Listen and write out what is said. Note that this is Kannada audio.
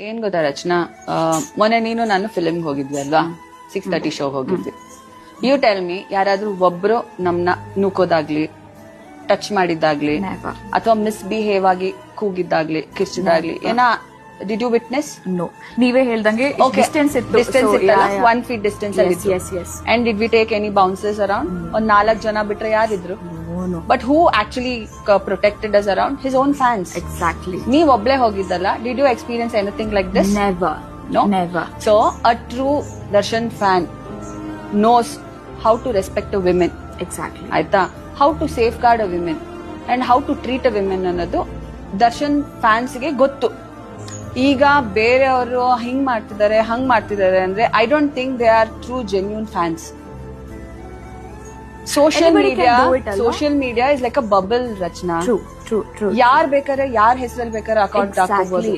ಏನ್ ಗೊತ್ತಾ ರಚನಾ, ಮೊನ್ನೆ ನೀನು ನಾನು ಫಿಲ್ಮ್ಗೆ ಹೋಗಿದ್ವಿ ಅಲ್ವಾ, 6:30 ಶೋ ಹೋಗಿದ್ವಿ. ಯು ಟೆಲ್ ಮಿ, ಯಾರಾದ್ರೂ ಒಬ್ರು ನಮ್ನ ನೂಕೋದಾಗ್ಲಿ, ಟಚ್ ಮಾಡಿದ್ದಾಗ್ಲಿ, ಅಥವಾ ಮಿಸ್ಬಿಹೇವ್ ಆಗಿ ಕೂಗಿದ್ದಾಗ್ಲಿ, ಕಿರ್ಚಿದಾಗ್ಲಿ ಡಿಡ್ ಯು ವಿಟ್ನೆಸ್? ನೋ, ನೀವೇ ಹೇಳ್ದಂಗೆ ಡಿಸ್ಟೆನ್ಸ್ ಇತ್ತು, 1 feet ಡಿಸ್ಟೆನ್ಸ್ ಅಲ್ಲಿ. And did we take any bouncers around? ಒಂದ್ 4 ಜನ ಬಿಟ್ರೆ ಯಾರಿದ್ರು? But who actually protected us around his own fans. Exactly. ನೀವ್ ಒಬ್ಳೆ ಹೋಗಿದ್ದಲ್ಲ. Did you experience anything like this? Never. No? Never. So, a true Darshan fan knows how to respect a woman. Exactly. ಆಯ್ತಾ? How to safeguard a woman and how to treat a woman ಅನ್ನೋದು ದರ್ಶನ್ ಫ್ಯಾನ್ಸ್ ಗೆ ಗೊತ್ತು. ಈಗ ಬೇರೆಯವರು ಹಿಂಗ್ ಮಾಡ್ತಿದ್ದಾರೆ, ಹಂಗ್ ಮಾಡ್ತಿದ್ದಾರೆ ಅಂದ್ರೆ I don't think they are true genuine fans. Social media is like a bubble Rachana. True. ಯಾರ್ ಬೇಕಾದ್ರೆ ಯಾರ ಹೆಸರಲ್ಲಿ ಬೇಕಾದ್ರೆ ಅಕೌಂಟ್ ಹಾಕೋಬಹುದು.